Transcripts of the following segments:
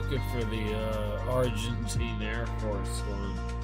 looking for the Argentine Air Force one.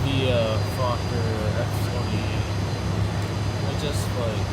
the Fokker F-28. I just like.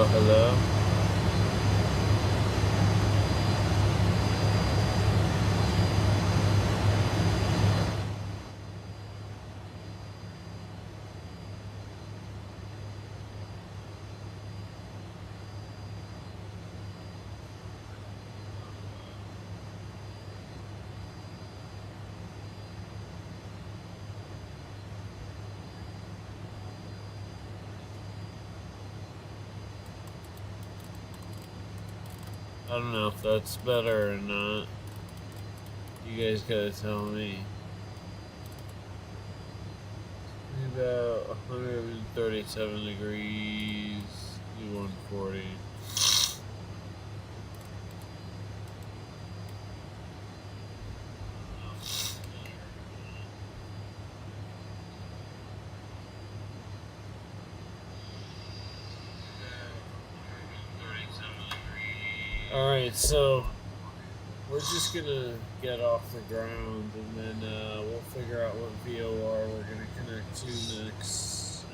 Hello. I don't know if that's better or not. You guys gotta tell me. About 137 degrees, 140. Alright, so we're just gonna get off the ground and then we'll figure out what VOR we're gonna connect to next.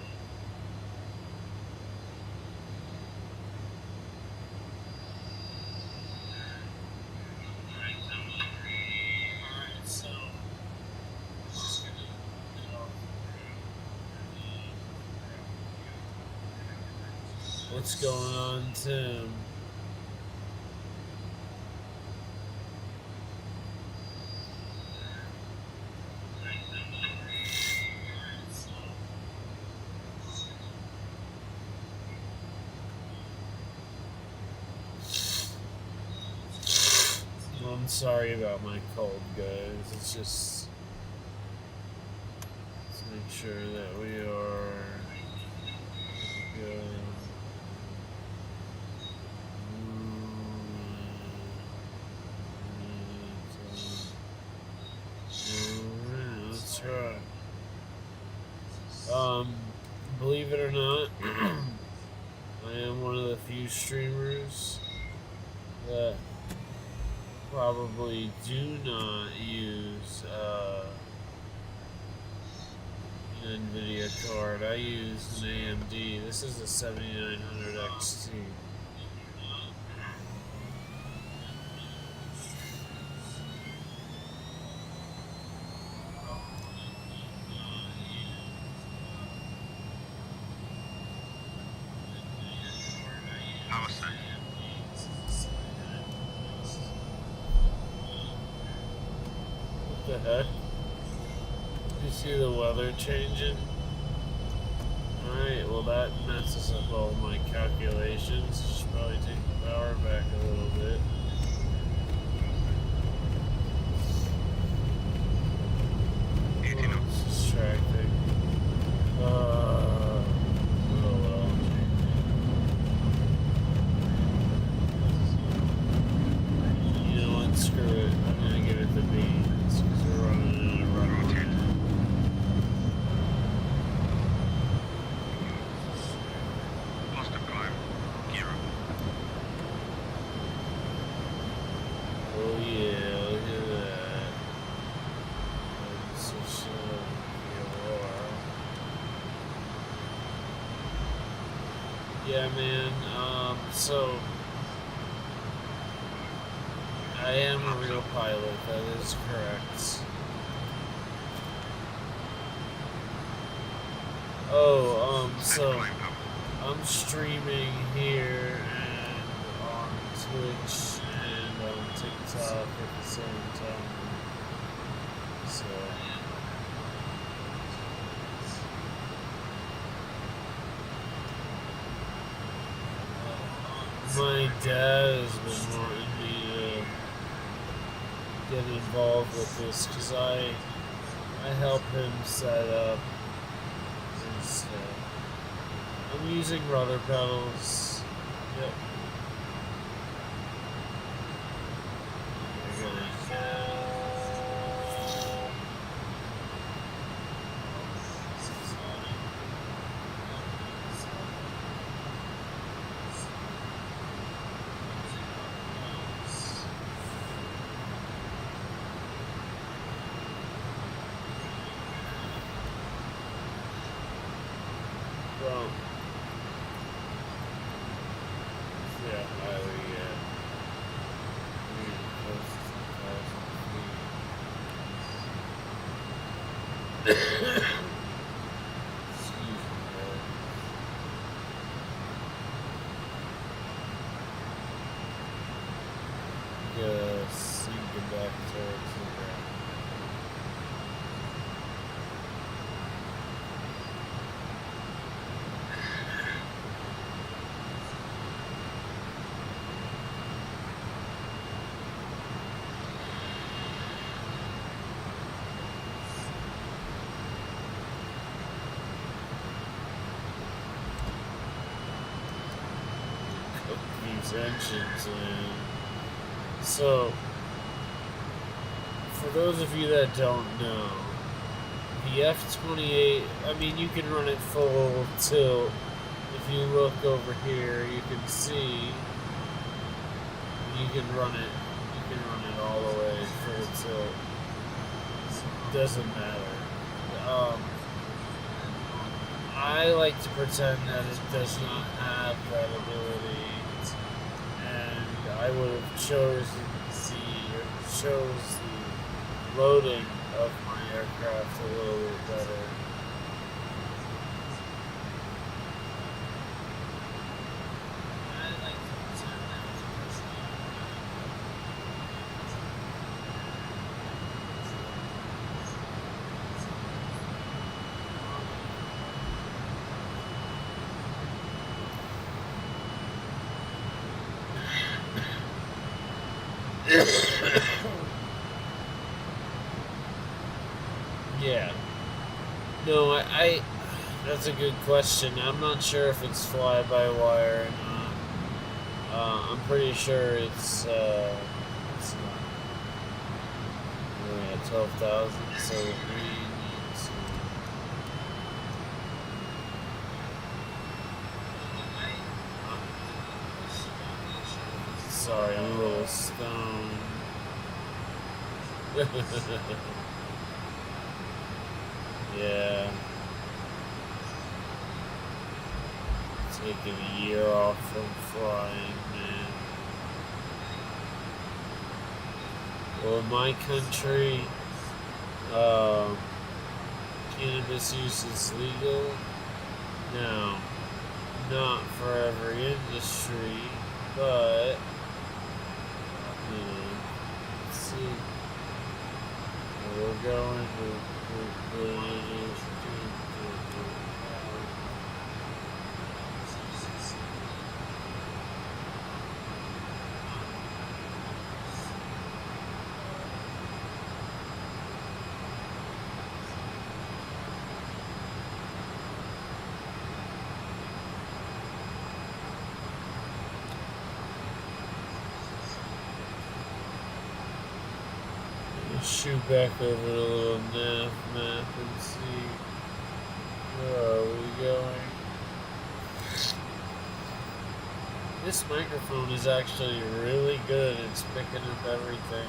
Alright, so we're just gonna get off the ground. What's going on, Tim? I'm sorry about my cold, guys. It's just, let's make sure that we are good. Let's try. Believe it or not, I am one of the few streamers that probably do not use an NVIDIA card. I use an AMD. This is a 7900 XT. What the heck? You see the weather changing? Alright, well that messes up all my calculations. Should probably take the power back a little bit. Oh, it's distracting. Oh well. You know what? Screw it. I'm gonna give it the B. Because we're running out of run. Oh yeah, look at that. That's such a yeah, man. So I am a real pilot. That is correct. Oh, so I'm streaming here and on Twitch and on TikTok at the same time. So my dad has been wanting me to get involved with this because I I help him set up his, I'm using rudder pedals. Yep. We're gonna well, yeah, excuse me, sinking back towards the ground. Cook these engines in. So, for those of you that don't know, the F-28, I mean, you can run it full tilt. If you look over here, you can see you can run it all the way full tilt. Doesn't matter. I like to pretend that it does not have that ability, and I would have chose the loading of my aircraft a little bit better. Yeah. No, that's a good question. I'm not sure if it's fly-by-wire or not. I'm pretty sure it's not. We're at 12,000, so we need to... Sorry, I'm a little stoned. Yeah. Taking a year off from flying, man. Well, in my country, cannabis use is legal. Now, not for every industry, but, let's see. We're going to... shoot back over the little nav map and see where are we going. This microphone is actually really good. It's picking up everything.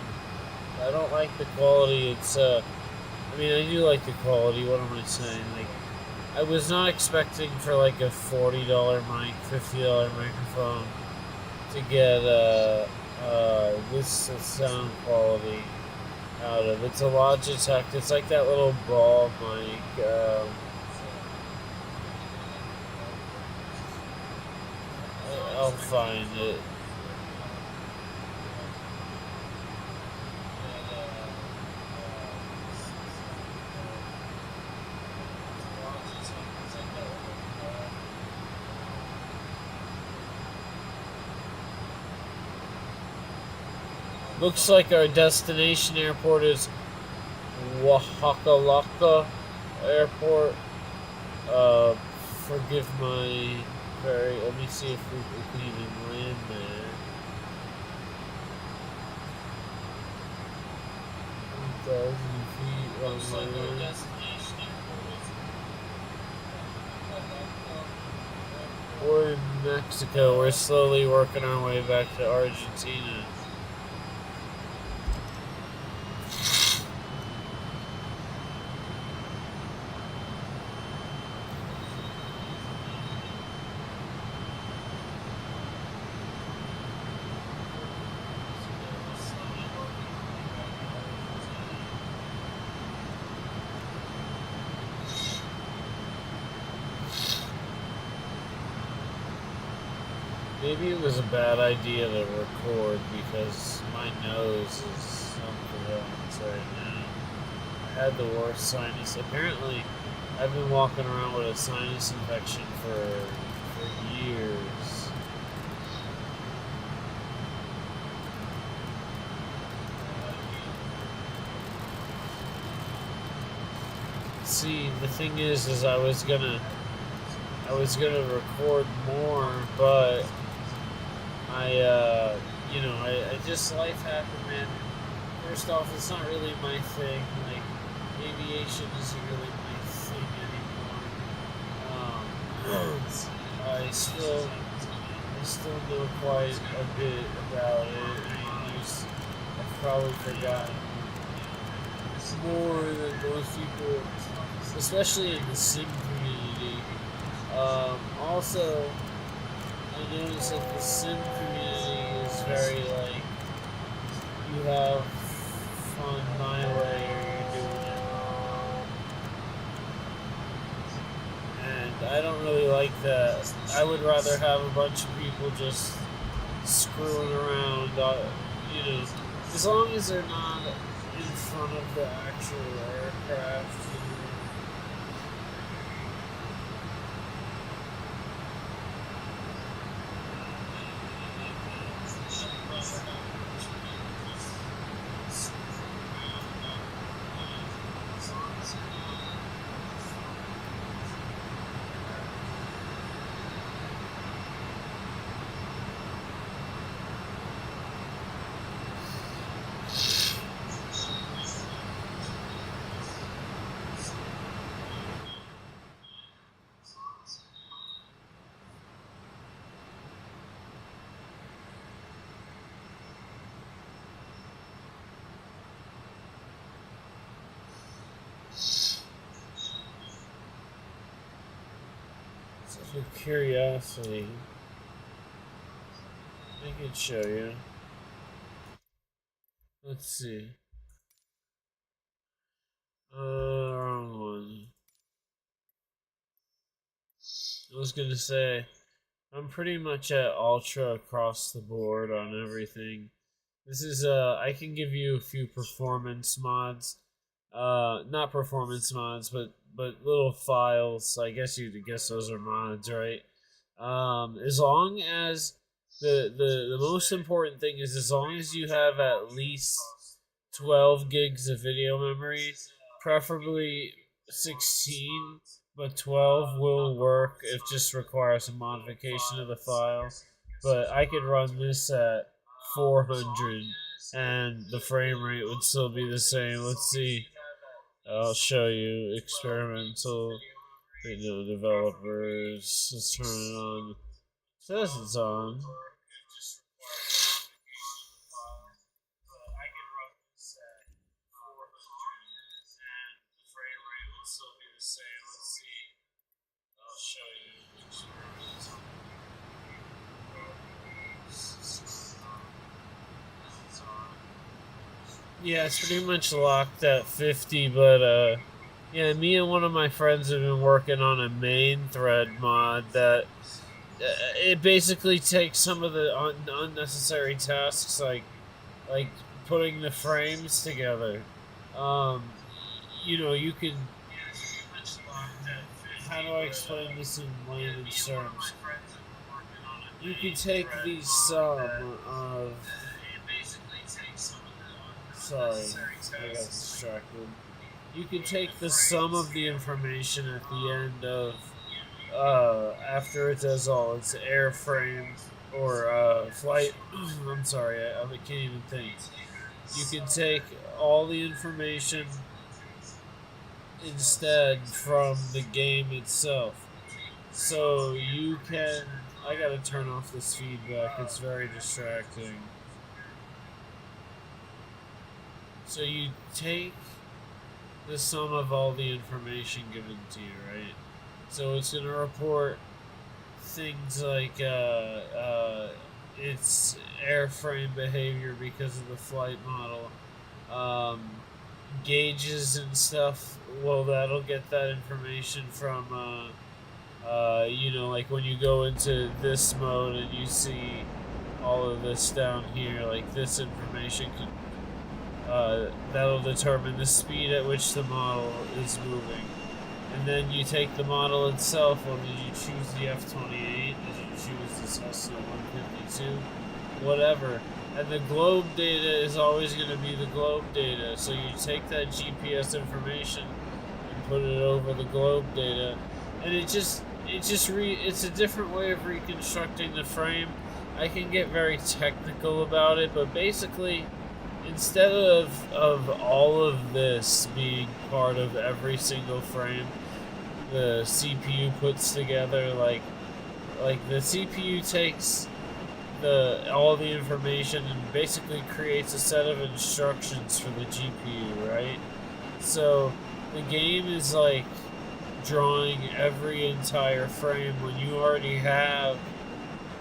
I don't like the quality. It's I mean, I do like the quality. What am I saying? Like, I was not expecting for like a $40 mic, $50 microphone to get this sound quality out of. It's a Logitech. It's like that little ball mic. I'll find it. Looks like our destination airport is Wahakalaka Airport. Uh, Forgive my very. Let me see if we can even land there. 1,000 feet runway. We're in Mexico. We're slowly working our way back to Argentina. Maybe it was a bad idea to record because my nose is something else right now. I had the worst sinus. Apparently, I've been walking around with a sinus infection for years. See, the thing is I was gonna record more, but I just life happened, man. First off, it's not really my thing. Like, aviation isn't really my thing anymore. I still know quite a bit about it. I mean, I've probably forgotten more than most people, especially in the sim community. Also, I noticed that the sim community is very like, you have fun my way or you're doing it wrong. And I don't really like that. I would rather have a bunch of people just screwing around, as long as they're not in front of the actual aircraft. Such a curiosity. I could show you. Let's see. Wrong one. I was gonna say, I'm pretty much at ultra across the board on everything. This is I can give you a few performance mods. Not performance mods, but little files. I guess you'd guess those are mods, right? As long as the most important thing is, as long as you have at least 12 gigs of video memory, preferably 16, but 12 will work. It just requires a modification of the file. But I could run this at 400 and the frame rate would still be the same. Let's see. I'll show you experimental developers. Let's turn it on. It says it's on. Yeah, it's pretty much locked at 50, but yeah, me and one of my friends have been working on a main thread mod that it basically takes some of the unnecessary tasks like putting the frames together. Um, you can. How do I explain this in layman's terms? You can take the sum of. Sorry, I got distracted. you can take the sum of the information at the end of after it does all its airframe or flight. I'm sorry, I can't even think. You can take all the information instead from the game itself. So you can. I gotta turn off this feedback, it's very distracting. So you take the sum of all the information given to you, right? So it's gonna report things like its airframe behavior because of the flight model, um, gauges and stuff. Well, that'll get that information from like when you go into this mode and you see all of this down here, like this information can that'll determine the speed at which the model is moving. And then you take the model itself. Well, did you choose the F-28? Did you choose the Cessna 152? Whatever. And the globe data is always going to be the globe data. So you take that GPS information and put it over the globe data, and it's a different way of reconstructing the frame. I can get very technical about it, but basically, instead of all of this being part of every single frame, the CPU puts together like the CPU takes all the information and basically creates a set of instructions for the GPU, right? So the game is like drawing every entire frame when you already have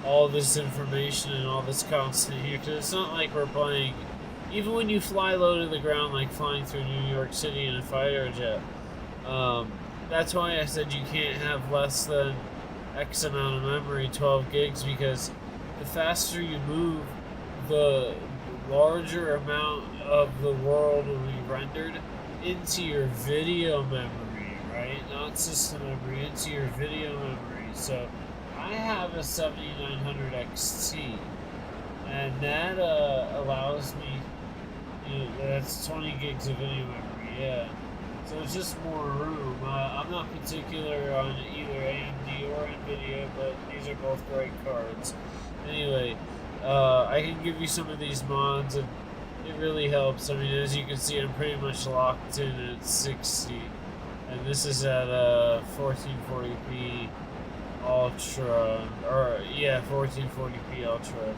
all this information and all this constant here. Because it's not like we're playing. Even when you fly low to the ground, like flying through New York City in a fighter jet, that's why I said you can't have less than X amount of memory, 12 gigs, because the faster you move, the larger amount of the world will be rendered into your video memory, right? Not system memory, into your video memory. So I have a 7900 XT, and that allows me. That's 20 gigs of video memory, yeah. So it's just more room. I'm not particular on either AMD or NVIDIA, but these are both great cards. Anyway, I can give you some of these mods, and it really helps. I mean, as you can see, I'm pretty much locked in at 60, and this is at 1440p Ultra, or yeah, 1440p Ultra.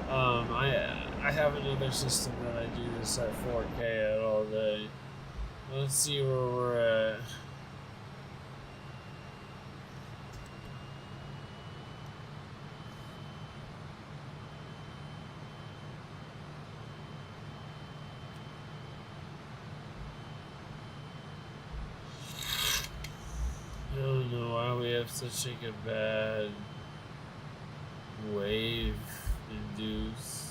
I have another system that I do this at 4K at all day. Let's see where we're at. I don't know why we have such a bad wave induced.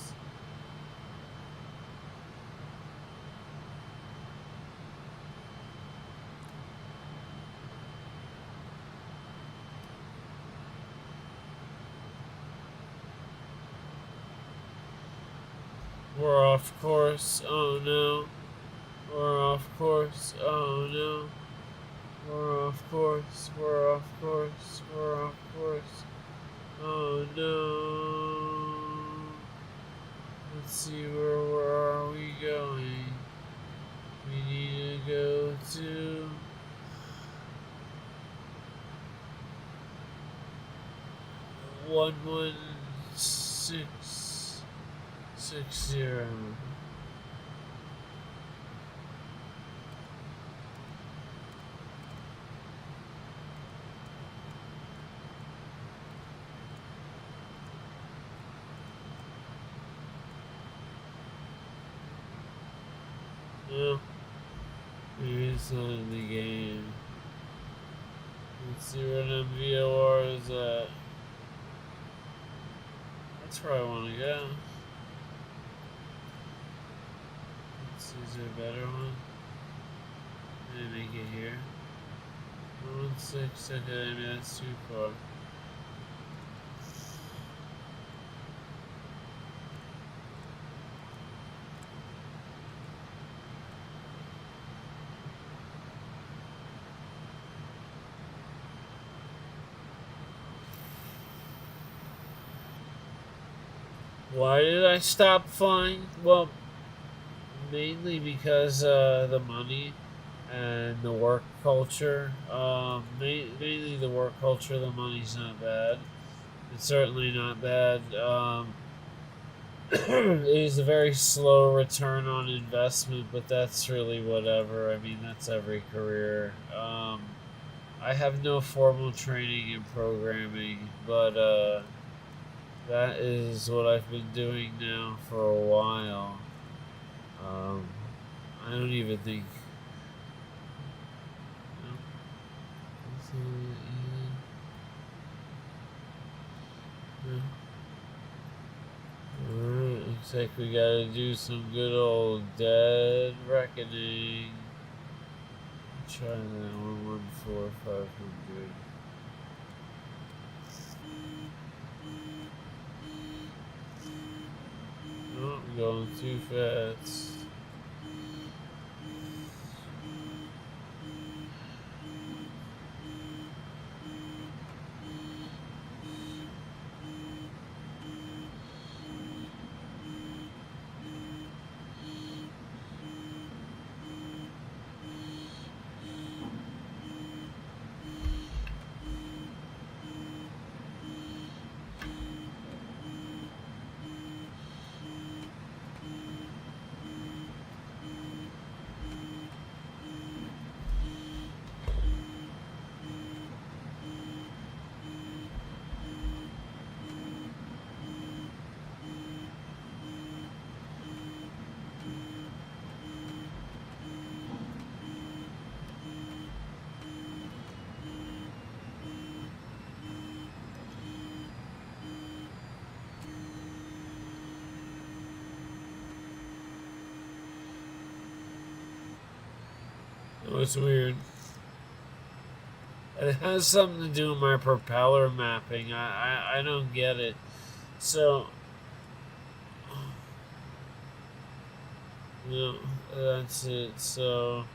We're off course, oh no. We're off course, oh no. We're off course, we're off course, we're off course. Oh no. Let's see, where are we going? We need to go to 11660. Well, maybe it's not in the game. Let's see where an MVOR is at. That's where I want to go. Let's see, is there a better one? Maybe make it here. 116, okay, maybe that's too far. Why did I stop flying? Well, mainly because the money and the work culture. Mainly the work culture. The money's not bad. It's certainly not bad. It is a very slow return on investment, but that's really whatever. I mean, that's every career. I have no formal training in programming, but that is what I've been doing now for a while. Um, I don't even think. Alright, looks like we gotta do some good old dead reckoning. Try that 114,500. Oh, I'm going too fast. Oh, it's weird. It has something to do with my propeller mapping. I don't get it. So, no, that's it. So,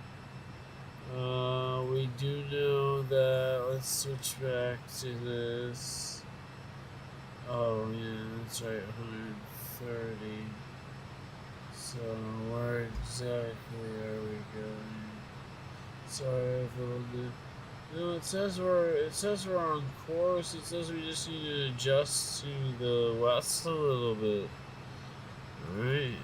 we do know that. Let's switch back to this. Oh, yeah, that's right, 130. So, where exactly are we going? Sorry, I've a little bit. No, it says we're on course. It says we just need to adjust to the west a little bit. Alright.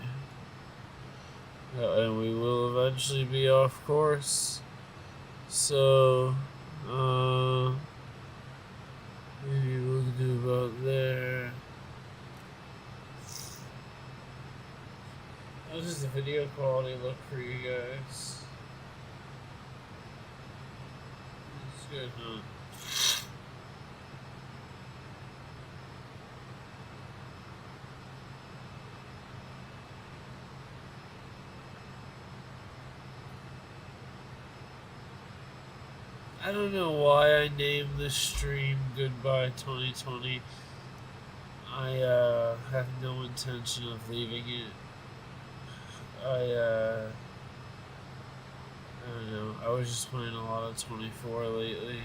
And we will eventually be off course. So, maybe we'll do about there. How does the video quality look for you guys? It's good, huh? I don't know why I named this stream Goodbye 2020. I have no intention of leaving it. I don't know. I was just playing a lot of 24 lately.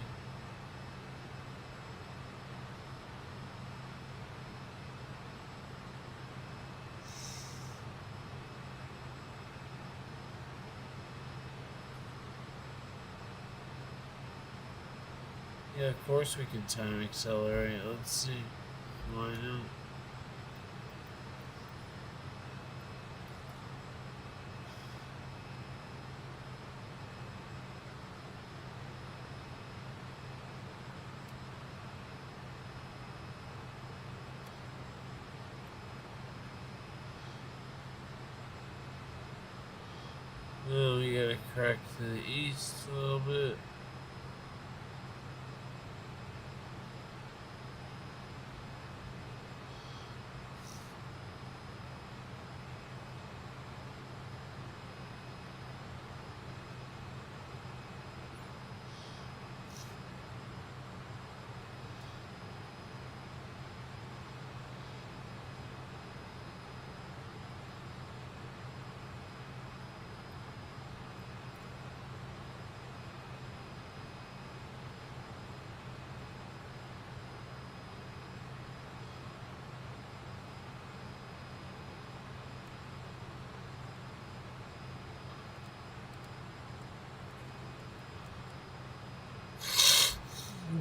Yeah, of course we can time accelerate. Let's see. Why not? Well, we gotta crack to the east a little bit.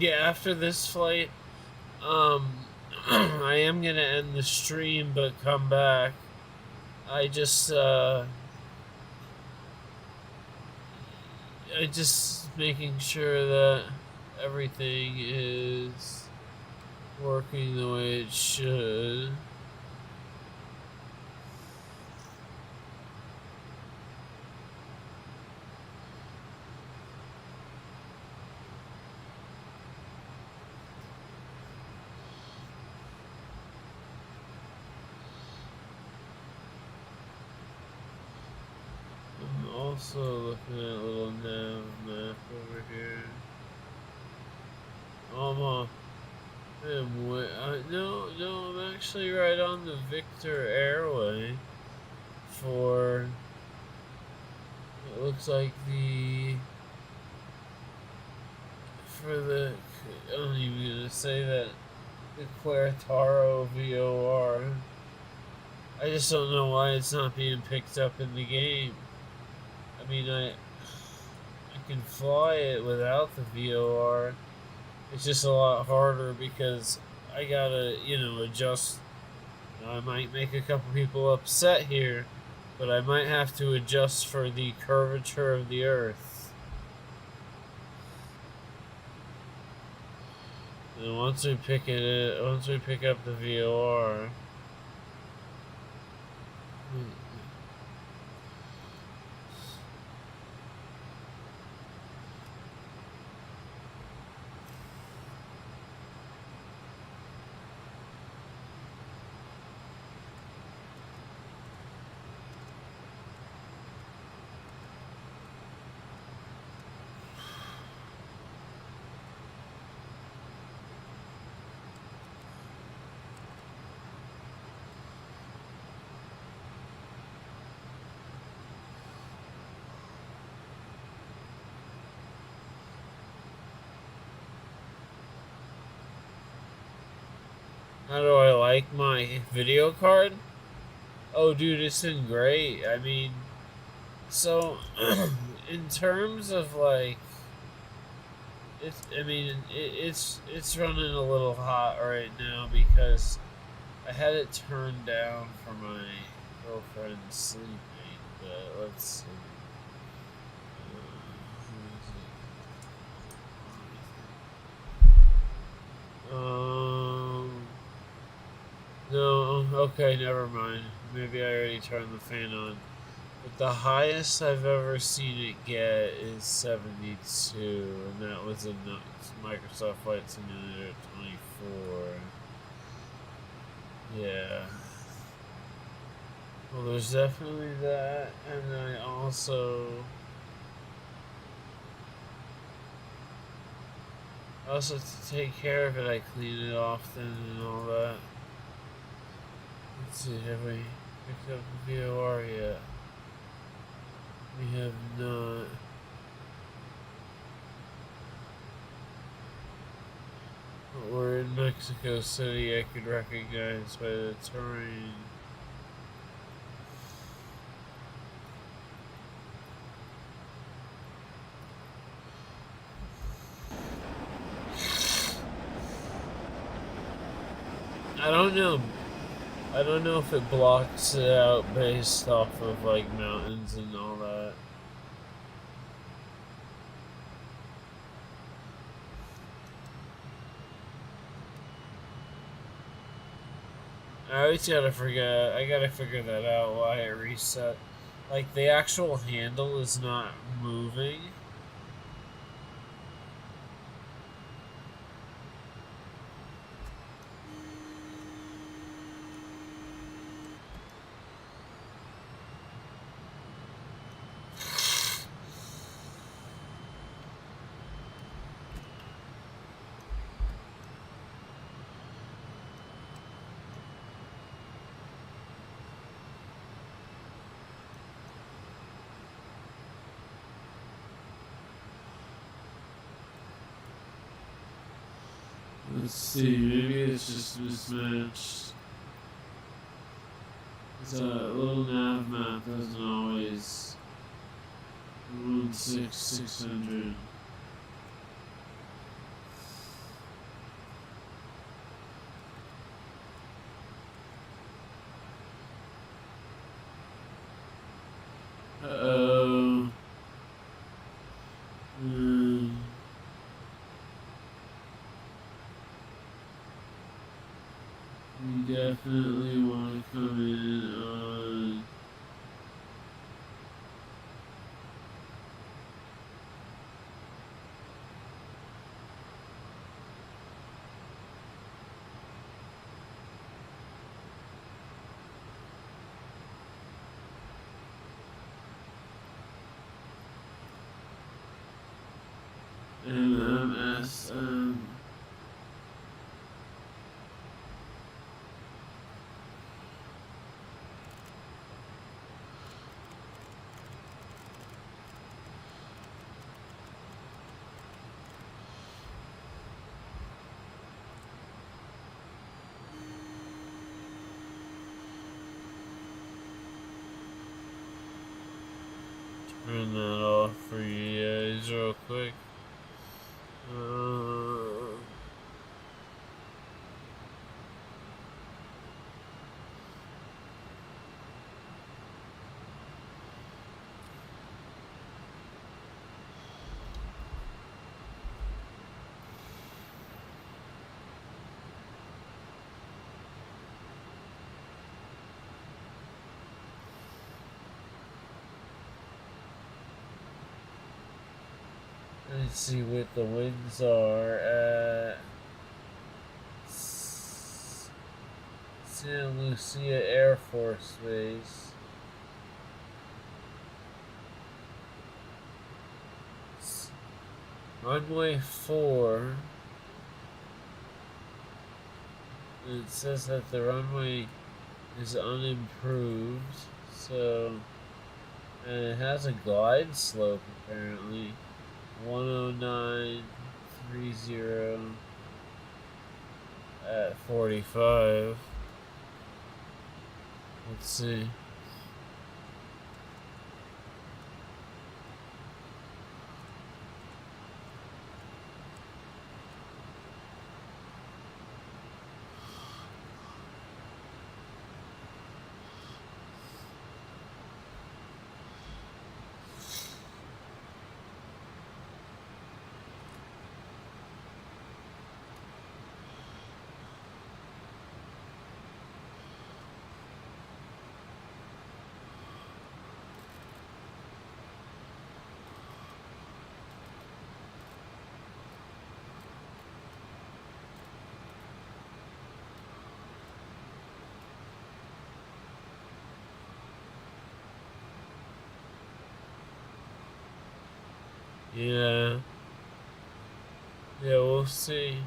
yeah, after this flight, I am gonna end the stream, but come back. I just making sure that everything is working the way it should. I'm also looking at a little nav map over here. No, I'm actually right on the Victor Airway for, it looks like I'm even gonna say that, the Querétaro VOR. I just don't know why it's not being picked up in the game. I mean, I can fly it without the VOR. It's just a lot harder because I gotta, adjust. I might make a couple people upset here, but I might have to adjust for the curvature of the Earth. And once we pick up the VOR. How do I like my video card? Oh, dude, it's been great. I mean, so in terms of like, it's running a little hot right now because I had it turned down for my girlfriend's sleeping. But let's see. No, okay, never mind. Maybe I already turned the fan on. But the highest I've ever seen it get is 72, and that was in the Microsoft Flight Simulator 24. Yeah. Well, there's definitely that, and I also to take care of it, I clean it often and all that. Let's see, have we picked up the VOR yet? We have not. But we're in Mexico City, I could recognize by the terrain. I don't know if it blocks it out based off of like mountains and all that. I always gotta figure that out, why it reset. Like the actual handle is not moving. Let's see, maybe it's just mismatched. It's a little nav map doesn't always 16600. definitely want to come in on MMSM. Turn that off for you guys real quick. Let's see what the winds are at Santa Lucia Air Force Base. Runway 4. It says that the runway is unimproved, so, and it has a glide slope apparently. 109.30 at 45. Let's see. Yeah. Yeah, we'll see.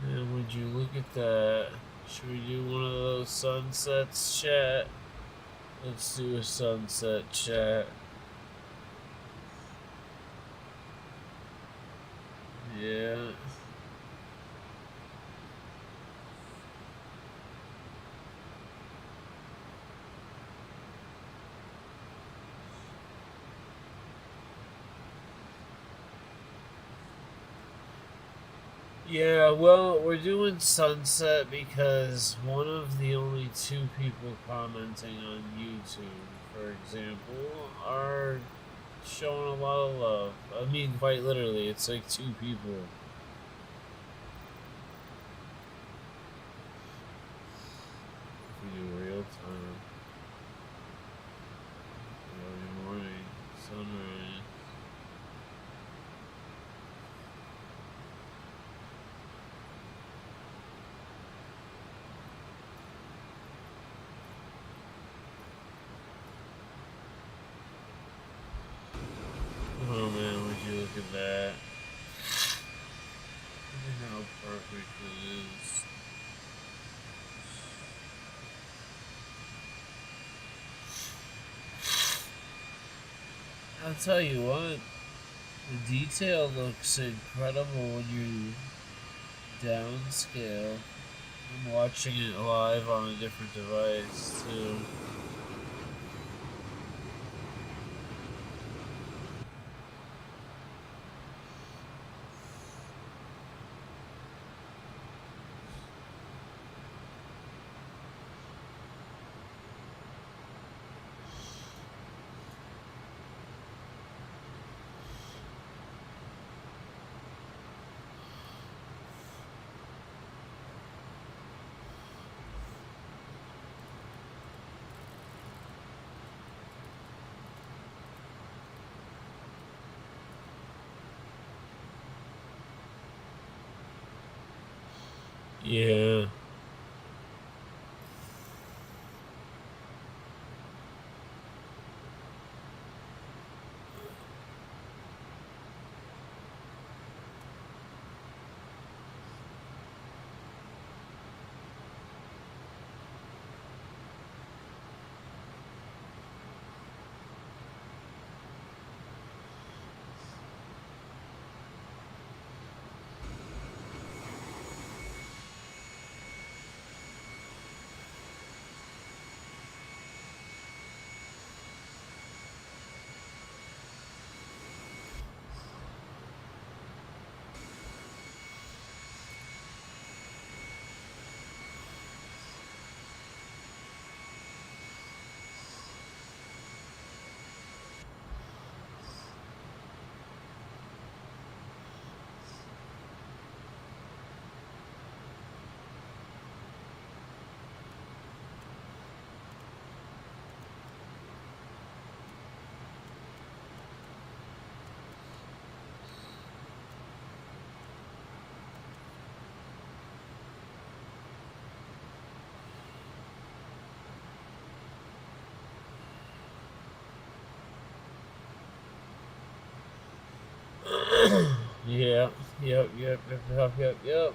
Man, would you look at that? Should we do one of those sunsets, chat? Let's do a sunset, chat. Yeah. Yeah, well, we're doing sunset because one of the only 2 people commenting on YouTube, for example, are showing a lot of love. I mean, quite literally, it's like 2 people. If we do real time. Early morning, sunrise. Oh man, would you look at that? Look at how perfect it is. I'll tell you what, the detail looks incredible when you downscale. I'm watching it live on a different device too. Yeah. Yeah. Yep.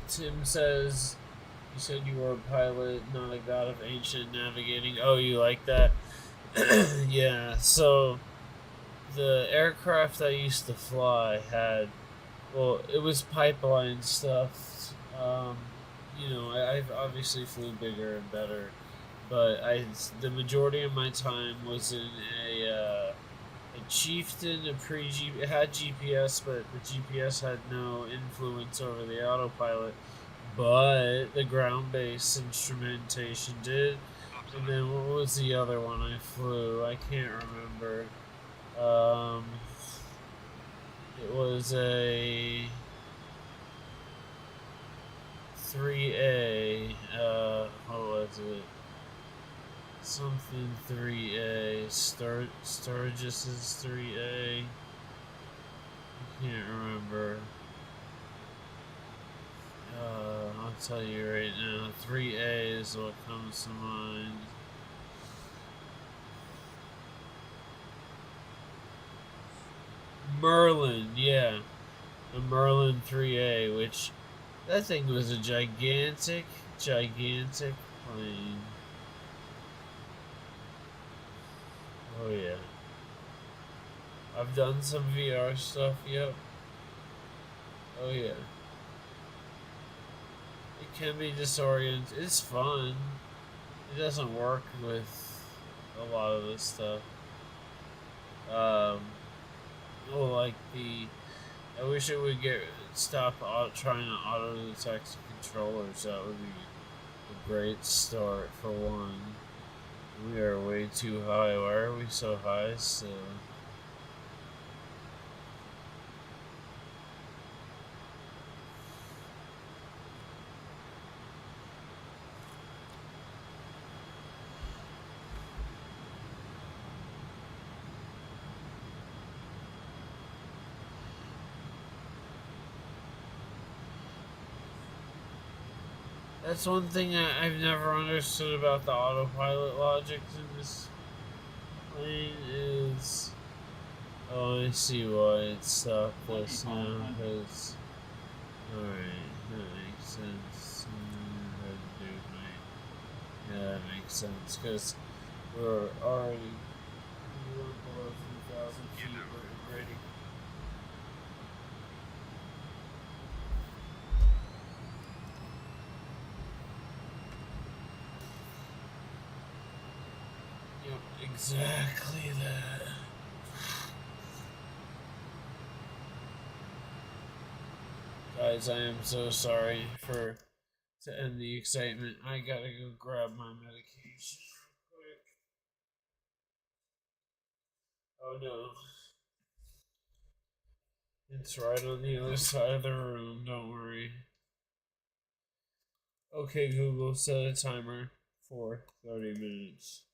Tim says, you said you were a pilot, not a god of ancient navigating. Oh, you like that? Yeah, so the aircraft I used to fly had, well, it was pipeline stuff. I've obviously flew bigger and better, but the majority of my time was in a Chieftain, a pre G. It had GPS, but the GPS had no influence over the autopilot. But the ground based instrumentation did. And then what was the other one I flew? I can't remember. Um, it was a 3A. What was it? Something 3A. Sturgis's 3A. I can't remember. I'll tell you right now. 3A is what comes to mind. Merlin, yeah. The Merlin 3A, which that thing was a gigantic plane. Oh yeah. I've done some VR stuff, yep. Oh yeah. It can be disorienting. It's fun. It doesn't work with a lot of this stuff. Like I wish it would stop trying to auto detect controllers. That would be a great start for one. We are way too high. Why are we so high still? That's one thing I've never understood about the autopilot logic in this plane is... Oh, I see why it stopped this now, because... Alright, that makes sense. Yeah, that makes sense, because we're already... We were below 3,000 feet, we're ready. Exactly that. Guys, I am so sorry to end the excitement. I gotta go grab my medication real quick. Oh no. It's right on the other side of the room, don't worry. Okay, Google, set a timer for 30 minutes.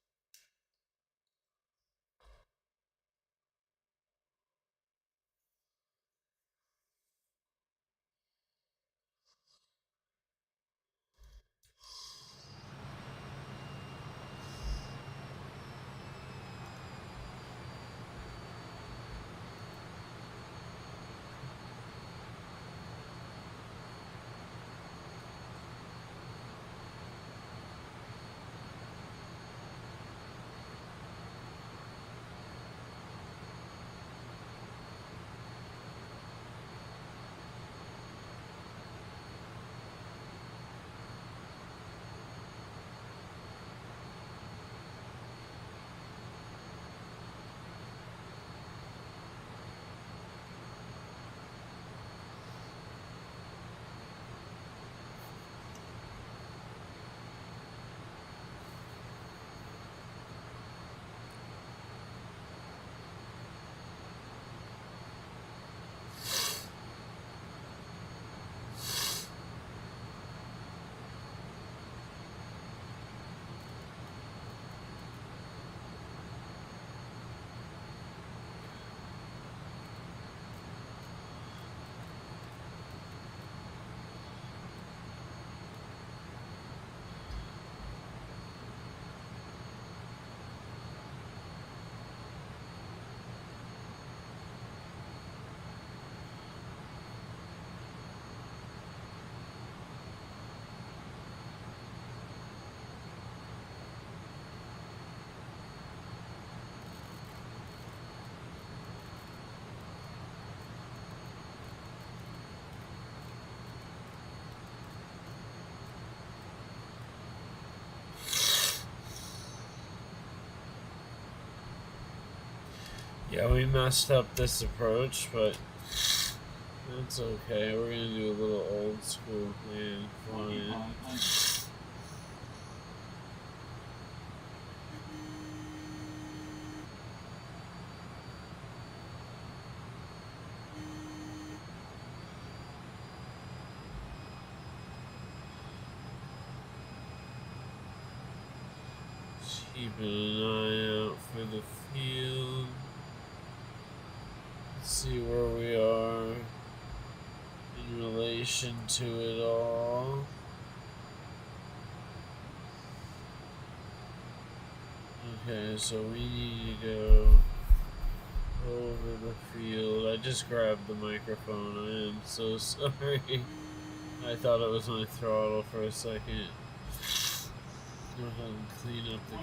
Yeah, we messed up this approach, but that's okay. We're gonna do a little old school thing. Flying. Keeping an eye out for the field. Let's see where we are in relation to it all. Okay, so we need to go over the field. I just grabbed the microphone. I am so sorry. I thought it was my throttle for a second. Go ahead and clean up the...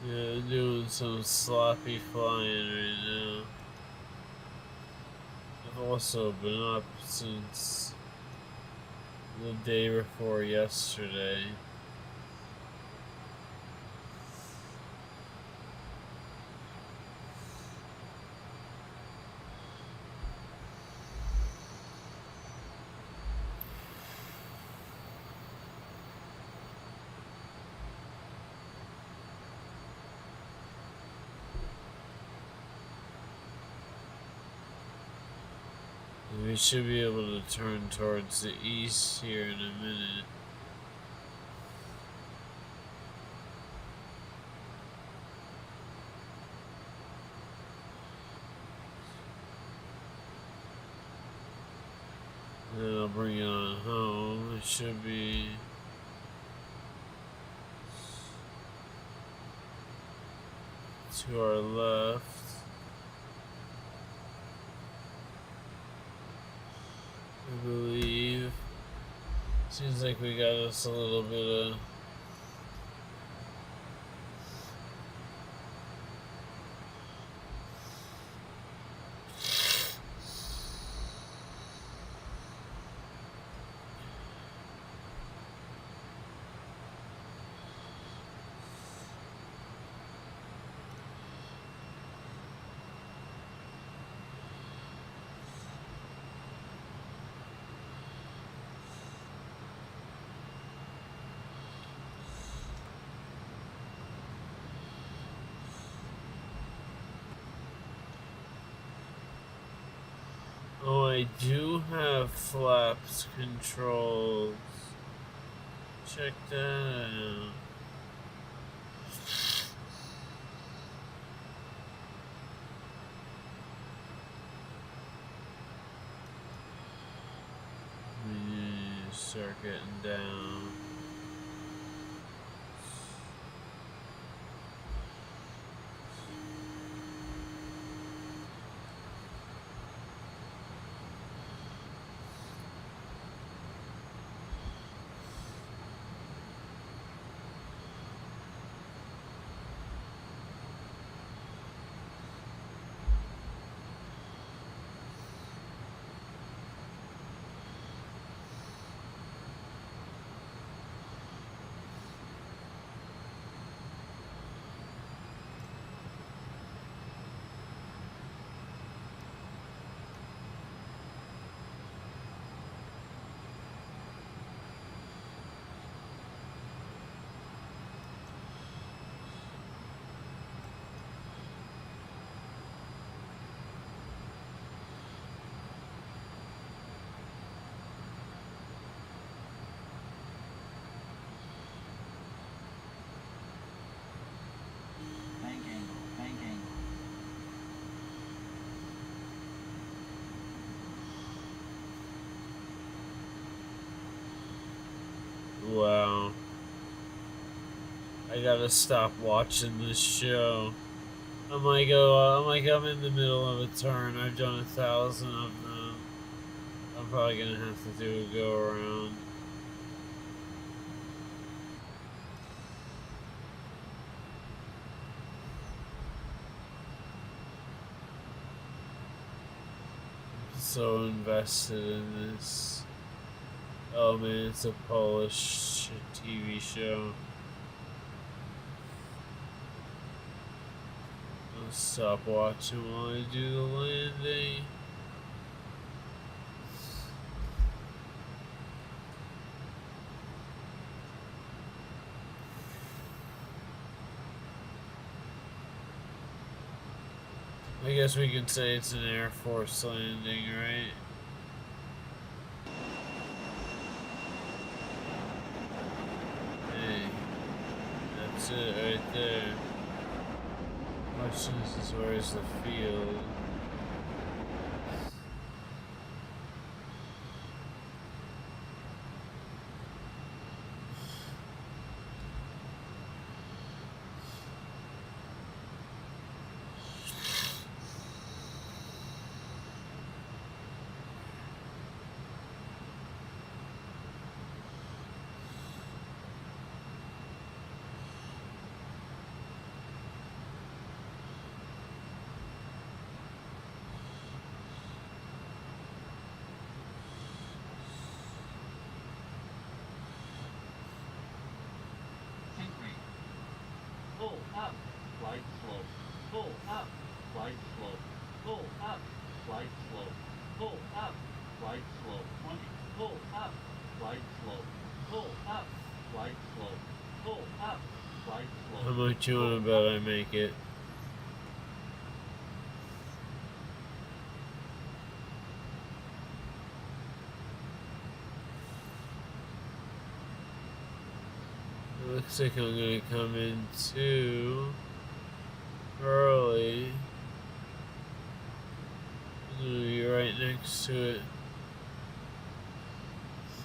Yeah, I'm doing some sloppy flying right now. I've also been up since the day before yesterday. We should be able to turn towards the east here in a minute. Then I'll bring it on home. It should be... to our left. I believe. Seems like we got us a little bit of... Oh, I do have flaps controls. Check that out. We start getting down. Wow. I gotta stop watching this show. I'm like, I'm in the middle of a turn. I've done 1,000 of them. I'm probably gonna have to do a go around. I'm so invested in this. Oh man, it's a Polish TV show. I'll stop watching while I do the landing. I guess we could say it's an Air Force landing, right? Hey, that's it right there. Question is where's the field? Pull up, flight slope. Pull up, flight slope. Pull up, flight slope. Pull up, flight slope. 20. Pull up, flight slope. Pull up, flight slope. Pull up, flight slope. How much you wanna bet I make it? It looks like I'm gonna come in too early. I'm gonna be right next to it.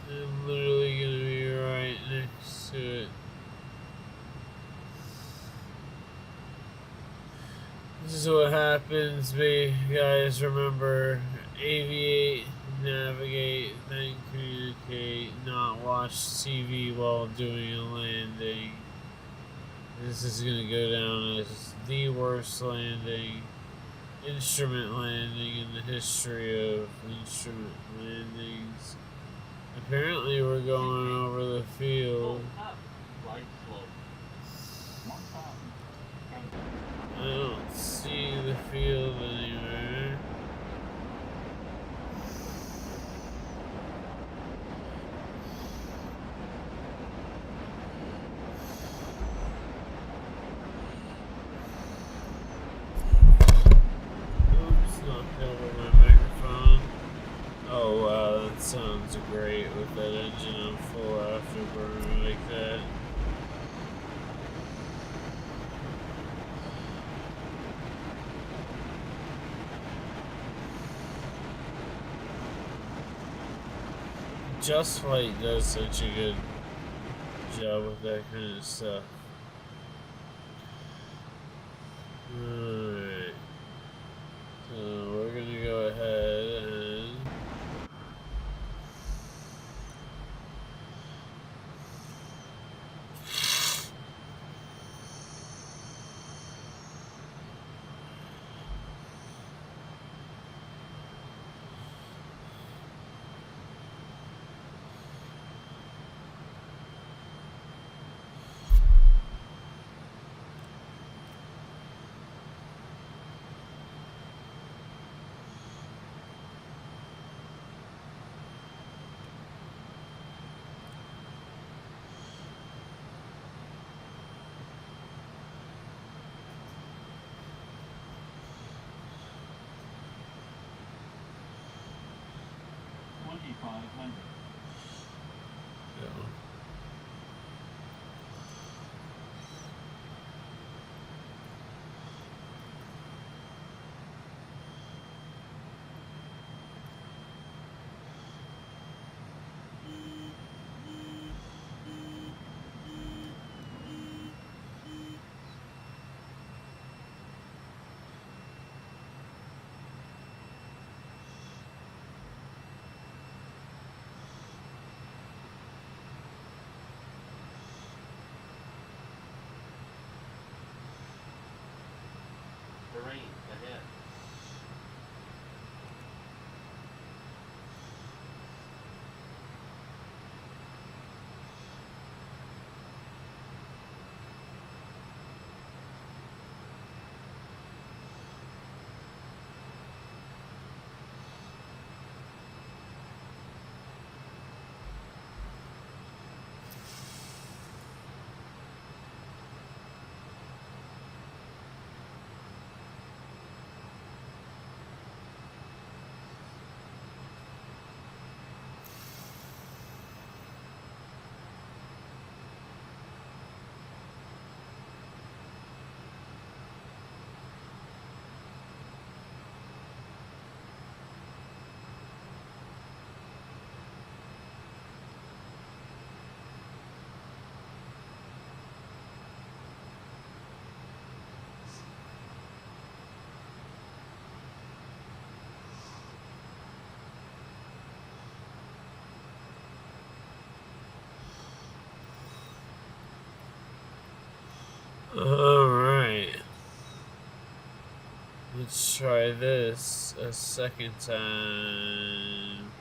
I'm literally gonna be right next to it. This is what happens, guys. Remember, aviate, navigate, then communicate, not watch TV while doing a landing. This is going to go down as the worst instrument landing in the history of instrument landings. Apparently, we're going over the field. Up, right slope. 1,000. I don't see the field anywhere. Oops, knocked over my microphone. Oh wow, that sounds great with that engine on full afterburner like that. Just Flight does such a good job with that kind of stuff. Alright. So we're gonna go ahead and go. Terrain ahead. Alright. Let's try this a second time.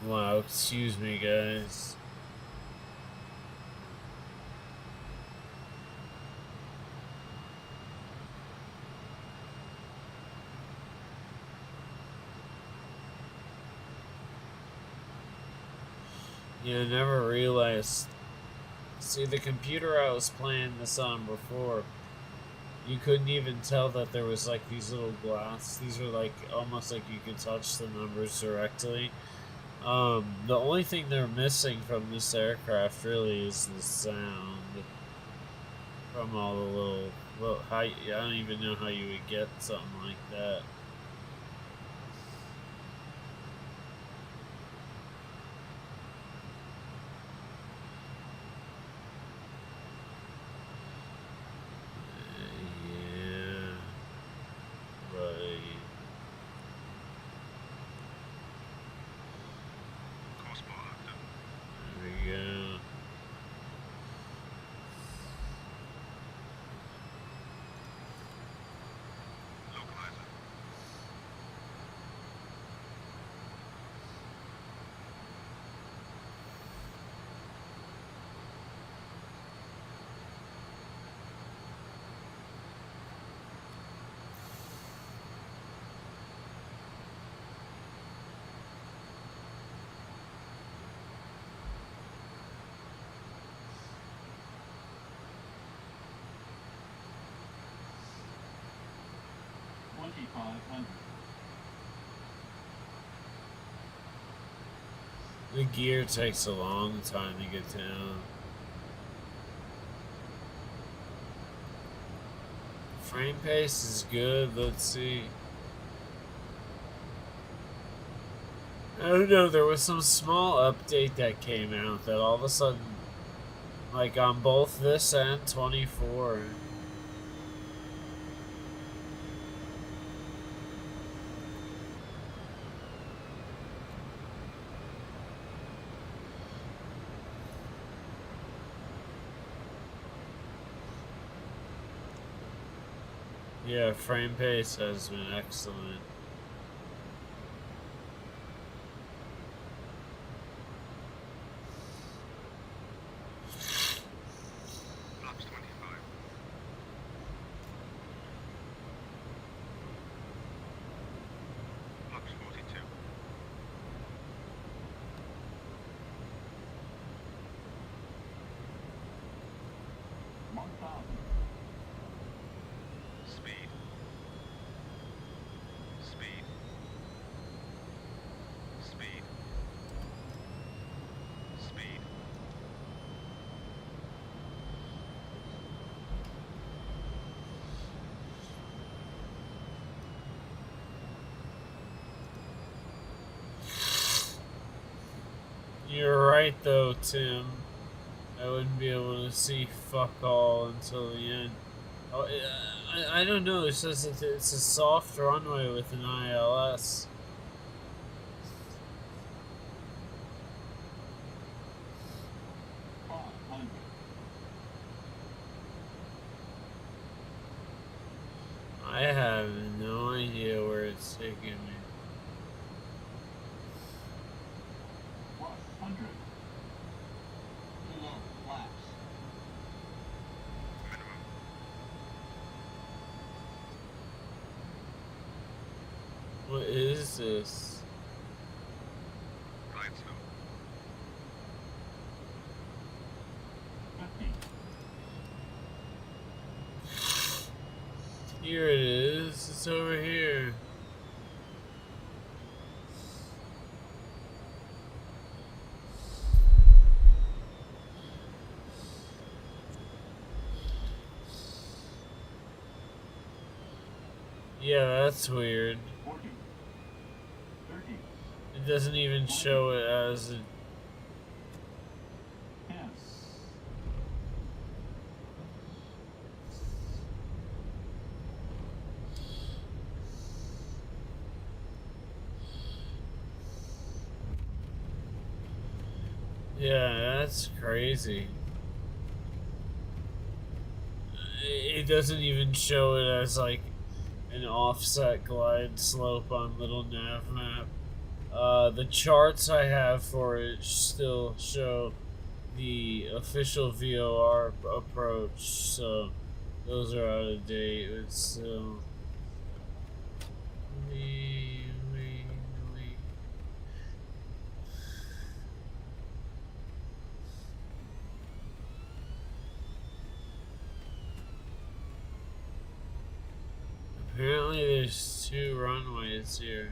Wow, excuse me, guys. Yeah, I never realized. See, the computer I was playing this on before, you couldn't even tell that there was like these little glass. These were like almost like you could touch the numbers directly. The only thing they're missing from this aircraft really is the sound from all the little how I don't even know how you would get something like that. Yeah, right. There we go. The gear takes a long time to get down. Frame pace is good. Let's see. I don't know. There was some small update that came out that all of a sudden, like on both this and 24. Yeah, frame pace has been excellent. Flaps 25. Flaps 42. Speed. Speed. Speed. Speed. You're right though, Tim. I wouldn't be able to see fuck all until the end. Oh, I don't know. It says it's a soft runway with an ILS. I have no idea where it's taking me. What is this? Right slow. Here it is. It's over here. Yeah, that's weird. It doesn't even show it as a... Yeah, that's crazy. It doesn't even show it as like an offset glide slope on little nav map. The charts I have for it still show the official VOR approach, so those are out of date. It's we, we. Apparently, there's 2 runways here.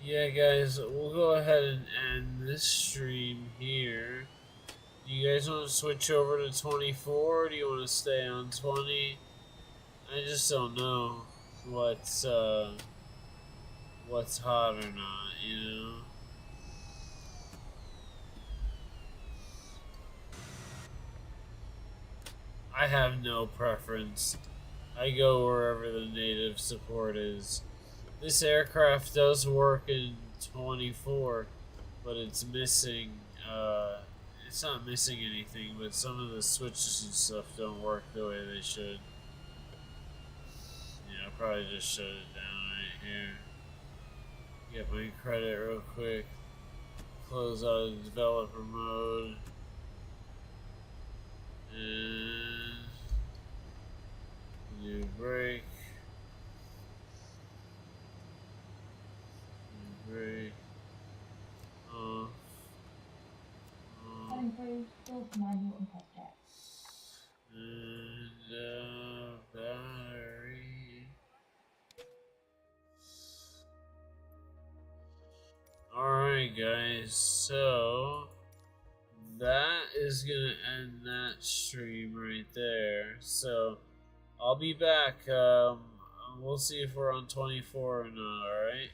Yeah, guys, we'll go ahead and end this stream here. Do you guys want to switch over to 24, or do you want to stay on 20? I just don't know what's hot or not, you know? I have no preference. I go wherever the native support is. This aircraft does work in 24, but it's missing, it's not missing anything, but some of the switches and stuff don't work the way they should. Yeah, I'll probably just shut it down right here. Get my credit real quick. Close out of developer mode. And new break. New break. Off. Setting free, full manual and test check. And battery. Alright, guys, so that is gonna end that stream right there. So I'll be back. We'll see if we're on 24 or not, alright?